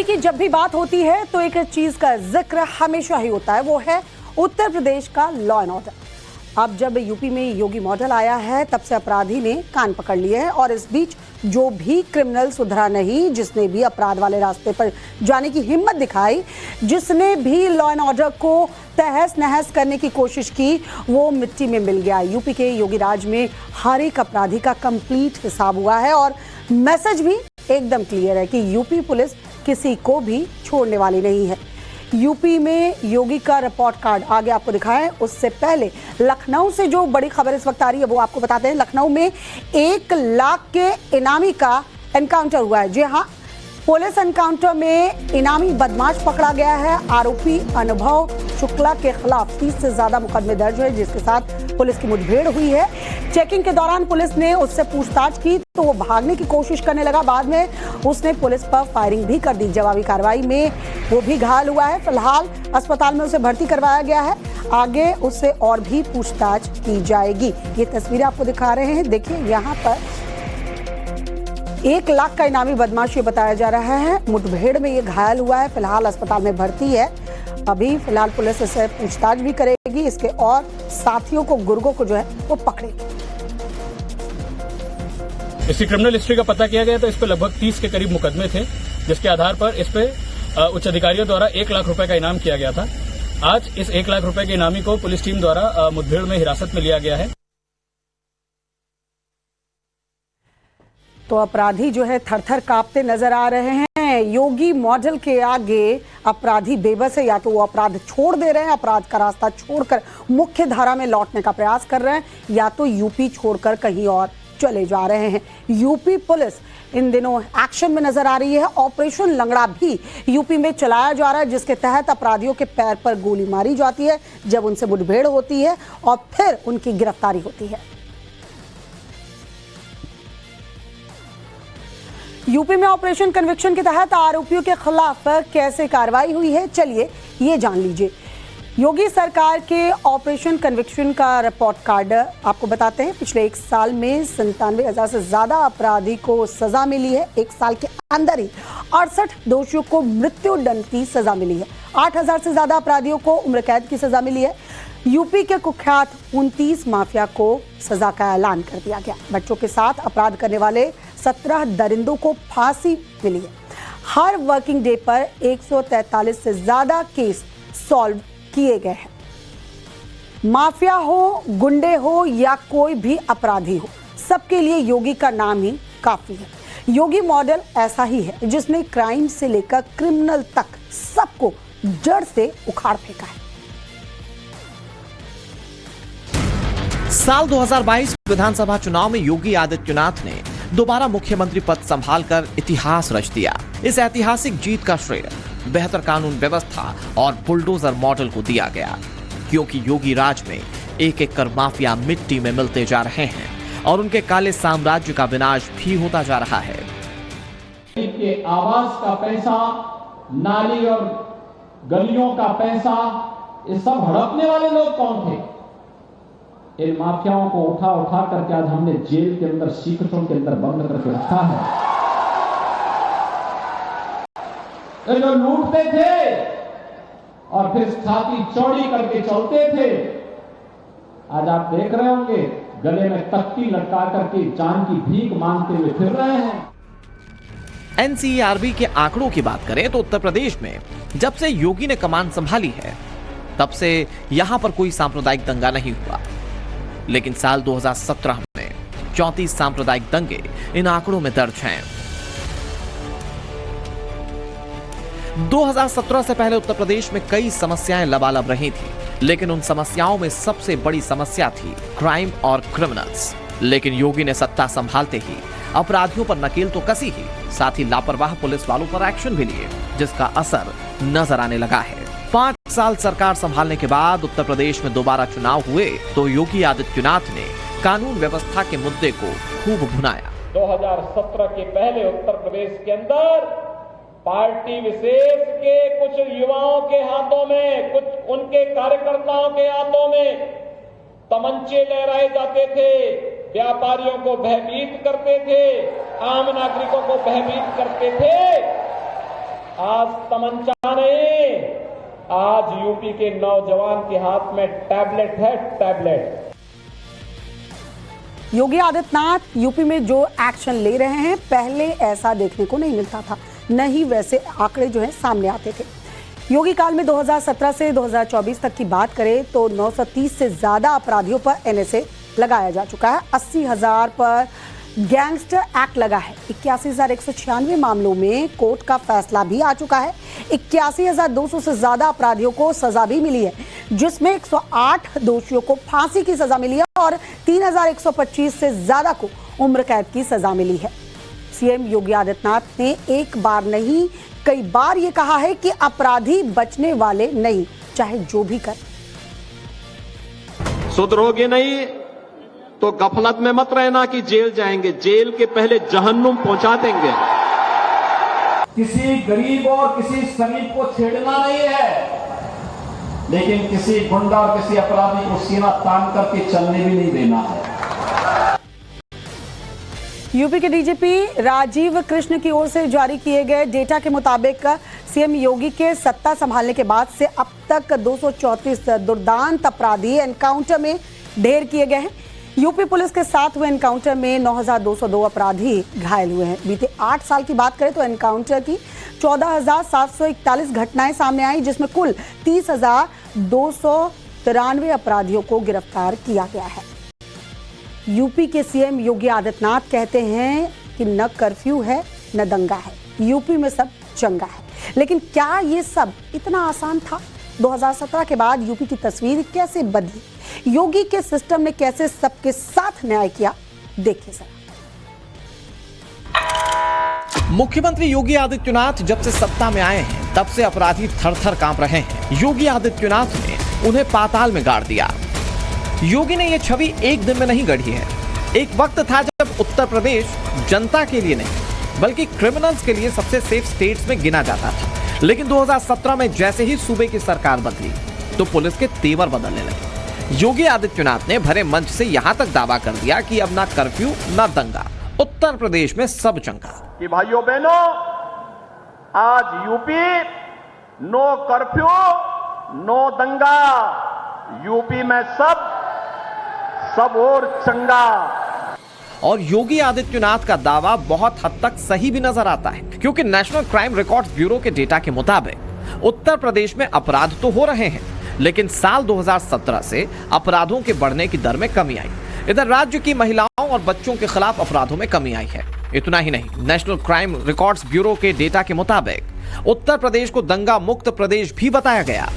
UP की जब भी बात होती है तो एक चीज का जिक्र हमेशा ही होता है, वो है उत्तर प्रदेश का लॉ एंड ऑर्डर। अब जब यूपी में योगी मॉडल आया है तब से अपराधी ने कान पकड़ लिए हैं और इस बीच जो भी क्रिमिनल सुधरा नहीं, जिसने भी अपराध वाले रास्ते पर जाने की हिम्मत दिखाई, जिसने भी लॉ एंड ऑर्डर को तहस नहस करने की कोशिश की, वो मिट्टी में मिल गया। यूपी के योगी राज में हर एक अपराधी का कंप्लीट हिसाब हुआ है और मैसेज भी एकदम क्लियर है कि यूपी पुलिस किसी को भी छोड़ने वाली नहीं है। यूपी में योगी का रिपोर्ट कार्ड आगे आपको दिखाएं, उससे पहले लखनऊ से जो बड़ी खबर इस वक्त आ रही है वो आपको बताते हैं। लखनऊ में 1 लाख के इनामी का एनकाउंटर हुआ है। जी हाँ, पुलिस एनकाउंटर में इनामी बदमाश पकड़ा गया है। आरोपी अनुभव शुक्ला के खिलाफ 30 से ज्यादा मुकदमे दर्ज है, जिसके साथ पुलिस की मुठभेड़ हुई है। चेकिंग के दौरान पुलिस ने उससे पूछताछ की तो वो भागने की कोशिश करने लगा। बाद में उसने पुलिस पर फायरिंग भी कर दी। जवाबी कार्रवाई में वो भी घायल हुआ है। फिलहाल अस्पताल में उसे भर्ती करवाया गया है। आगे उससे और भी पूछताछ की जाएगी। ये तस्वीरें आपको दिखा रहे हैं, देखिए यहाँ पर 1 लाख का इनामी बदमाश ये बताया जा रहा है। मुठभेड़ में ये घायल हुआ है, फिलहाल अस्पताल में भर्ती है। अभी फिलहाल पुलिस इससे पूछताछ भी करेगी, इसके और साथियों को, गुर्गों को जो है वो पकड़ेगी। इसकी क्रिमिनल हिस्ट्री का पता किया गया तो इस पर लगभग 30 के करीब मुकदमे थे, जिसके आधार पर इस पे उच्च अधिकारियों द्वारा 1 लाख रुपए का इनाम किया गया था। आज इस 1 लाख रुपए के इनामी को पुलिस टीम द्वारा मुठभेड़ में हिरासत में लिया गया है। तो अपराधी जो है थर-थर कांपते नजर आ रहे हैं। योगी मॉडल के आगे अपराधी बेबस है, या तो वो अपराध छोड़ दे रहे हैं, अपराध का रास्ता छोड़कर मुख्य धारा में लौटने का प्रयास कर रहे हैं, या तो यूपी छोड़कर कहीं और चले जा रहे हैं। यूपी पुलिस इन दिनों एक्शन में नजर आ रही है। ऑपरेशन लंगड़ा भी यूपी में चलाया जा रहा है, जिसके तहत अपराधियों के पैर पर गोली मारी जाती है जब उनसे मुठभेड़ होती है और फिर उनकी गिरफ्तारी होती है। यूपी में ऑपरेशन कन्विक्शन के तहत आरोपियों के खिलाफ कैसे कार्रवाई हुई है, चलिए ये जान लीजिए। योगी सरकार के ऑपरेशन कन्विक्शन का रिपोर्ट कार्ड आपको बताते हैं। पिछले 1 साल में 97,000 से ज्यादा अपराधी को सजा मिली है। 1 साल के अंदर ही 68 दोषियों को मृत्यु दंड की सजा मिली है। 8,000 से ज्यादा अपराधियों को उम्र कैद की सजा मिली है। यूपी के कुख्यात 29 माफिया को सजा का ऐलान कर दिया गया। बच्चों के साथ अपराध करने वाले 17 दरिंदों को फांसी मिली है। हर वर्किंग डे पर 143 से ज्यादा केस सॉल्व किए गए हैं। माफिया हो, गुंडे हो या कोई भी अपराधी हो, सबके लिए योगी का नाम ही काफी है। योगी मॉडल ऐसा ही है जिसने क्राइम से लेकर क्रिमिनल तक सबको जड़ से उखाड़ फेंका है। साल 2022 विधानसभा चुनाव में योगी आदित्यनाथ ने दोबारा मुख्यमंत्री पद संभालकर इतिहास रच दिया। इस ऐतिहासिक जीत का श्रेय बेहतर कानून व्यवस्था और बुलडोजर मॉडल को दिया गया, क्योंकि योगी राज में एक एक कर माफिया मिट्टी में मिलते जा रहे हैं और उनके काले साम्राज्य का विनाश भी होता जा रहा है। के आवास का पैसा, नाली और गलियों का पैसा, ये सब हड़पने वाले लोग कौन थे? इन माफियाओं को उठा उठा करके आज हमने जेल के अंदर, सीकटों के अंदर बंद करके रखा है। ये जो लूटते थे और फिर छाती चौड़ी करके चलते थे, आज आप देख रहे होंगे गले में तख्ती लटका करके जान की भीख मांगते हुए फिर रहे हैं। एनसीआरबी के आंकड़ों की बात करें तो उत्तर प्रदेश में जब से योगी ने कमान संभाली है तब से यहां पर कोई सांप्रदायिक दंगा नहीं हुआ, लेकिन साल 2017 में 34 सांप्रदायिक दंगे इन आंकड़ों में दर्ज हैं। 2017 से पहले उत्तर प्रदेश में कई समस्याएं लबालब रही थी, लेकिन उन समस्याओं में सबसे बड़ी समस्या थी क्राइम और क्रिमिनल्स। लेकिन योगी ने सत्ता संभालते ही अपराधियों पर नकेल तो कसी ही, साथ ही लापरवाह पुलिस वालों पर एक्शन भी लिए, जिसका असर नजर आने लगा है। 5 साल सरकार संभालने के बाद उत्तर प्रदेश में दोबारा चुनाव हुए तो योगी आदित्यनाथ ने कानून व्यवस्था के मुद्दे को खूब भुनाया। 2017 के पहले उत्तर प्रदेश के अंदर पार्टी विशेष के कुछ युवाओं के हाथों में, कुछ उनके कार्यकर्ताओं के हाथों में तमंचे लहराए जाते थे, व्यापारियों को भयभीत करते थे, आम नागरिकों को भयभीत करते थे। आज तमंचा नहीं, आज यूपी के नौजवान के हाथ में टैबलेट है, टैबलेट। योगी आदित्यनाथ यूपी में जो एक्शन ले रहे हैं, पहले ऐसा देखने को नहीं मिलता था, न ही वैसे आंकड़े जो है सामने आते थे। योगी काल में 2017 से 2024 तक की बात करें तो 930 से ज्यादा अपराधियों पर एनएसए लगाया जा चुका है। 80,000 पर गैंगस्टर एक्ट लगा है। 81,196 मामलों में कोर्ट का फैसला भी आ चुका है। 81,200 से ज्यादा अपराधियों को सजा भी मिली है, जिसमें 108 दोषियों को फांसी की सजा मिली है और 3,125 से ज्यादा को उम्र कैद की सजा मिली है। सीएम योगी आदित्यनाथ ने एक बार नहीं कई बार ये कहा है कि अपराधी बचने वाले नहीं, चाहे जो भी कर। सुधरोगे नहीं तो गफलत में मत रहना कि जेल जाएंगे, जेल के पहले जहन्नुम पहुंचा देंगे। किसी गरीब और किसी समीप को छेड़ना नहीं है, लेकिन किसी गुंडा और किसी अपराधी को सीना तान करके चलने भी नहीं देना है। यूपी के डीजीपी राजीव कृष्ण की ओर से जारी किए गए डेटा के मुताबिक सीएम योगी के सत्ता संभालने के बाद से अब तक 234 दुर्दांत अपराधी एनकाउंटर में ढेर किए गए हैं। यूपी पुलिस के साथ हुए एनकाउंटर में 9,202 अपराधी घायल हुए हैं। बीते 8 साल की बात करें तो एनकाउंटर की 14,741 घटनाएं सामने आई, जिसमें कुल 30,293 अपराधियों को गिरफ्तार किया गया है। यूपी के सीएम योगी आदित्यनाथ कहते हैं कि न कर्फ्यू है न दंगा है, यूपी में सब चंगा है। लेकिन क्या ये सब इतना आसान था? 2017 के बाद यूपी की तस्वीर कैसे बदली? योगी के सिस्टम ने कैसे सबके साथ न्याय किया? देखिए जरा। मुख्यमंत्री योगी आदित्यनाथ जब से सत्ता में आए हैं, तब से अपराधी थर-थर कांप रहे हैं। योगी आदित्यनाथ ने उन्हें पाताल में गाड़ दिया। योगी ने यह छवि एक दिन में नहीं गढ़ी है। एक वक्त था जब उत्तर प्रदेश जनता के लिए नहीं बल्कि क्रिमिनल्स के लिए सबसे सेफ स्टेट्स में गिना जाता था। लेकिन 2017 में जैसे ही सूबे की सरकार बदली तो पुलिस के तेवर बदलने लगे। योगी आदित्यनाथ ने भरे मंच से यहां तक दावा कर दिया कि अब ना कर्फ्यू ना दंगा, उत्तर प्रदेश में सब चंगा। कि भाइयों बहनों, आज यूपी नो कर्फ्यू नो दंगा, यूपी में सब और चंगा। और योगी आदित्यनाथ का दावा बहुत हद तक सही भी नजर आता है, क्योंकि नेशनल क्राइम रिकॉर्ड्स ब्यूरो के डेटा के मुताबिक उत्तर प्रदेश में अपराध तो हो रहे हैं, लेकिन साल 2017 से अपराधों के बढ़ने की दर में कमी आई। इधर राज्य की महिलाओं और बच्चों के खिलाफ अपराधों में कमी आई है। इतना ही नहीं, नेशनल क्राइम रिकॉर्ड्स ब्यूरो के डेटा के मुताबिक उत्तर प्रदेश को दंगा मुक्त प्रदेश भी बताया गया।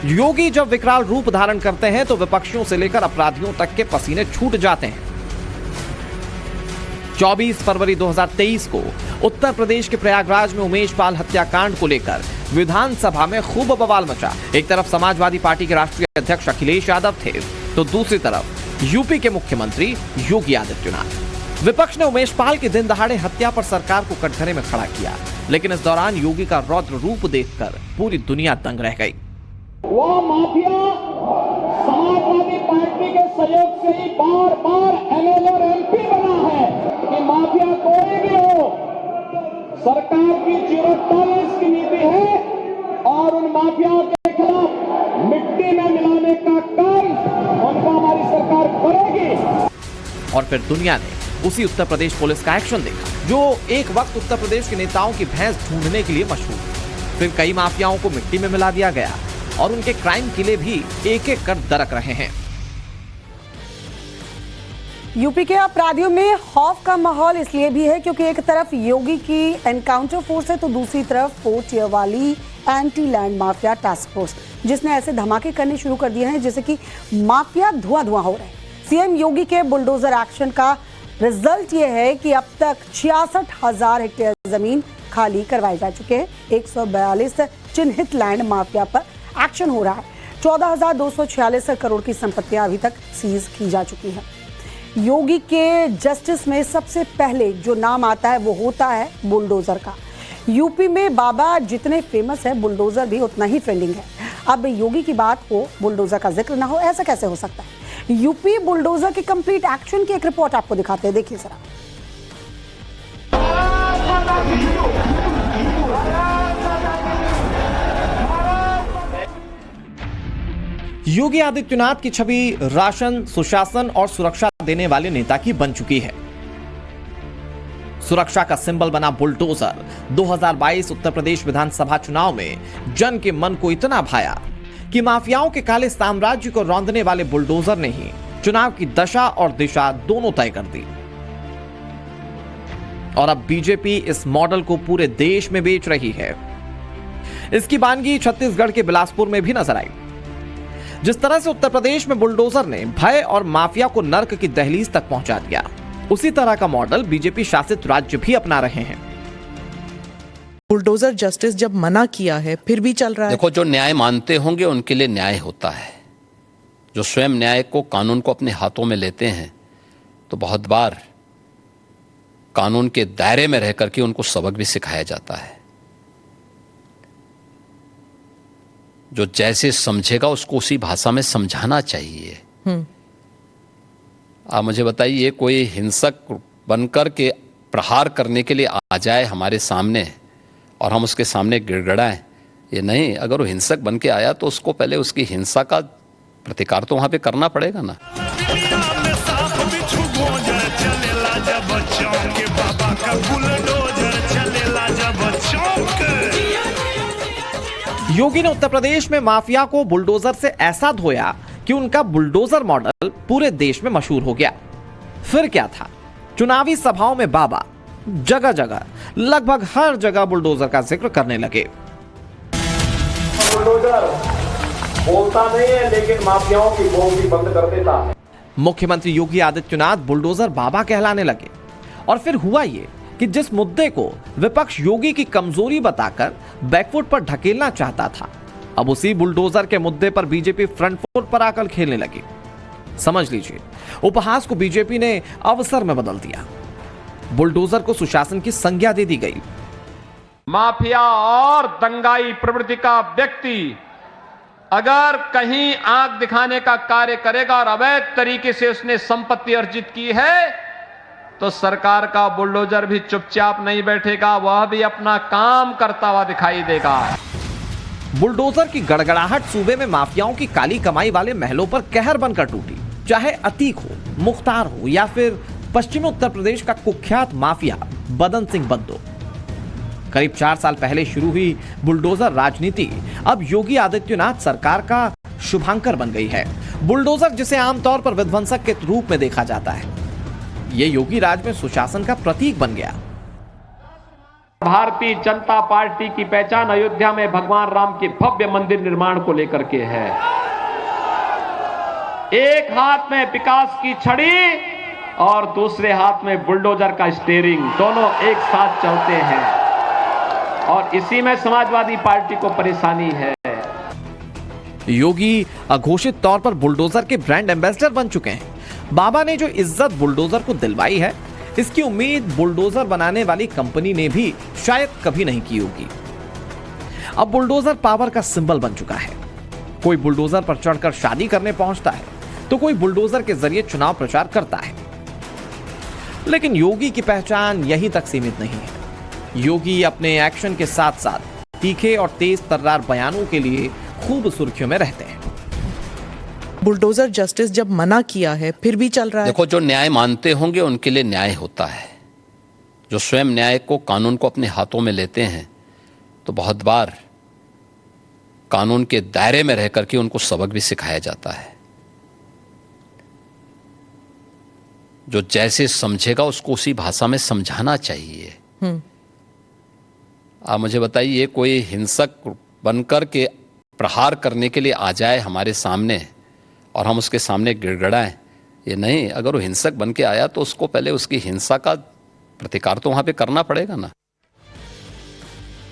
योगी जब विकराल रूप धारण करते हैं तो विपक्षियों से लेकर अपराधियों तक के पसीने छूट जाते हैं। 24 फरवरी 2023 को उत्तर प्रदेश के प्रयागराज में उमेश पाल हत्याकांड को लेकर विधानसभा में खूब बवाल मचा। एक तरफ समाजवादी पार्टी के राष्ट्रीय अध्यक्ष अखिलेश यादव थे, तो दूसरी तरफ यूपी के मुख्यमंत्री योगी आदित्यनाथ। विपक्ष ने उमेश पाल की दिन दहाड़े हत्या पर सरकार को कटघरे में खड़ा किया, लेकिन इस दौरान योगी का रौद्र रूप देखकर पूरी दुनिया दंग रह गई। वो माफिया समाजवादी पार्टी के सहयोग से ही बार-बार एमएलए और एमपी बना है कि माफिया कोई भी हो, सरकार की 0-40 की नीति है और उन माफियाओं के खिलाफ मिट्टी में मिलाने का काम उनको हमारी सरकार करेगी। और फिर दुनिया ने उसी उत्तर प्रदेश पुलिस का एक्शन देखा, जो एक वक्त उत्तर प्रदेश के नेताओं की भैंस ढूंढने के लिए मशहूर। फिर कई माफियाओं को मिट्टी में मिला दिया गया और उनके क्राइम किले भी एक एक कर दरक रहे हैं। यूपी के अपराधियों में खौफ का माहौल इसलिए भी है क्योंकि एक तरफ योगी की एनकाउंटर फोर्स है तो दूसरी तरफ 4 टियर वाली anti land mafia task force, जिसने ऐसे धमाके करने शुरू कर दिए हैं जैसे कि माफिया धुआं हो रहे हैं। सीएम योगी के बुलडोजर एक्शन का रिजल्ट ये है कि अब तक 66,000 हेक्टेयर जमीन खाली करवाए जा चुके हैं। 142 चिन्हित लैंड माफिया पर एक्शन हो रहा है। 14,246 करोड़ की संपत्तियां अभी तक सीज की जा चुकी हैं। योगी के जस्टिस में सबसे पहले जो नाम आता है वो होता है बुलडोजर का। यूपी में बाबा जितने फेमस है, बुलडोजर भी उतना ही ट्रेंडिंग है। अब योगी की बात हो, बुलडोजर का जिक्र ना हो, ऐसा कैसे हो सकता है? यूपी बुलडोजर के कंप्लीट एक्शन की एक रिपोर्ट आपको दिखाते हैं, देखिए जरा। योगी आदित्यनाथ की छवि राशन, सुशासन और सुरक्षा देने वाले नेता की बन चुकी है। सुरक्षा का सिंबल बना बुलडोजर 2022 उत्तर प्रदेश विधानसभा चुनाव में जन के मन को इतना भाया कि माफियाओं के काले साम्राज्य को रौंदने वाले बुलडोजर ने ही चुनाव की दशा और दिशा दोनों तय कर दी। और अब बीजेपी इस मॉडल को पूरे देश में बेच रही है। इसकी बानगी छत्तीसगढ़ के बिलासपुर में भी नजर आई। जिस तरह से उत्तर प्रदेश में बुलडोजर ने भय और माफिया को नर्क की दहलीज तक पहुंचा दिया, उसी तरह का मॉडल बीजेपी शासित राज्य भी अपना रहे हैं। बुलडोजर जस्टिस जब मना किया है फिर भी चल रहा है। देखो, जो न्याय मानते होंगे उनके लिए न्याय होता है। जो स्वयं न्याय को, कानून को अपने हाथों में लेते हैं, तो बहुत बार कानून के दायरे में रहकर के उनको सबक भी सिखाया जाता है। जो जैसे समझेगा उसको उसी भाषा में समझाना चाहिए। आप मुझे बताइए, ये कोई हिंसक बनकर के प्रहार करने के लिए आ जाए हमारे सामने और हम उसके सामने गिड़गिड़ाएं, ये नहीं। अगर वो हिंसक बन के आया तो उसको पहले उसकी हिंसा का प्रतिकार तो वहां पे करना पड़ेगा ना। योगी ने उत्तर प्रदेश में माफिया को बुलडोजर से ऐसा धोया कि उनका बुलडोजर मॉडल पूरे देश में मशहूर हो गया। फिर क्या था, चुनावी सभाओं में बाबा जगह जगह, लगभग हर जगह बुलडोजर का जिक्र करने लगे। बुलडोजर बोलता नहीं है, लेकिन माफियाओं की बोलती बंद कर देता है। मुख्यमंत्री योगी आदित्यनाथ बुलडोजर बाबा कहलाने लगे। और फिर हुआ ये कि जिस मुद्दे को विपक्ष योगी की कमजोरी बताकर बैकफुट पर ढकेलना चाहता था, अब उसी बुलडोजर के मुद्दे पर बीजेपी फ्रंट फुट पर आकर खेलने लगी। समझ लीजिए, उपहास को बीजेपी ने अवसर में बदल दिया। बुलडोजर को सुशासन की संज्ञा दे दी गई। माफिया और दंगाई प्रवृत्ति का व्यक्ति अगर कहीं आंख दिखाने का कार्य करेगा और अवैध तरीके से उसने संपत्ति अर्जित की है, तो सरकार का बुलडोजर भी चुपचाप नहीं बैठेगा, वह भी अपना काम करता हुआ दिखाई देगा। बुलडोजर की गड़गड़ाहट सूबे में माफियाओं की काली कमाई वाले महलों पर कहर बनकर टूटी। चाहे अतीक हो, मुख्तार हो या फिर पश्चिमी उत्तर प्रदेश का कुख्यात माफिया बदन सिंह बद्दो। करीब 4 साल पहले शुरू हुई बुलडोजर राजनीति अब योगी आदित्यनाथ सरकार का शुभांकर बन गई है। बुलडोजर जिसे आमतौर पर विध्वंसक के रूप में देखा जाता है, ये योगी राज में सुशासन का प्रतीक बन गया। भारतीय जनता पार्टी की पहचान अयोध्या में भगवान राम के भव्य मंदिर निर्माण को लेकर के है। एक हाथ में विकास की छड़ी और दूसरे हाथ में बुलडोजर का स्टीयरिंग, दोनों एक साथ चलते हैं और इसी में समाजवादी पार्टी को परेशानी है। योगी अघोषित तौर पर बुलडोजर के ब्रांड एम्बेसडर बन चुके हैं। बाबा ने जो इज्जत बुलडोजर को दिलवाई है, इसकी उम्मीद बुलडोजर बनाने वाली कंपनी ने भी शायद कभी नहीं की होगी। अब बुलडोजर पावर का सिंबल बन चुका है। कोई बुलडोजर पर चढ़कर शादी करने पहुंचता है, तो कोई बुलडोजर के जरिए चुनाव प्रचार करता है। लेकिन योगी की पहचान यहीं तक सीमित नहीं है। योगी अपने एक्शन के साथ साथ तीखे और तेज तर्रार बयानों के लिए खूब सुर्खियों में रहते हैं। बुलडोजर जस्टिस जब मना किया है फिर भी चल रहा है। देखो, जो न्याय मानते होंगे उनके लिए न्याय होता है। जो स्वयं न्याय को, कानून को अपने हाथों में लेते हैं, तो बहुत बार कानून के दायरे में रहकर के उनको सबक भी सिखाया जाता है। जो जैसे समझेगा उसको उसी भाषा में समझाना चाहिए। आप मुझे बताइए, कोई हिंसक बनकर के प्रहार करने के लिए आ जाए हमारे सामने और हम उसके सामने गिड़गिड़ाएं, ये नहीं। अगर वो हिंसक बन के आया तो उसको पहले उसकी हिंसा का प्रतिकार तो वहां पे करना पड़ेगा ना।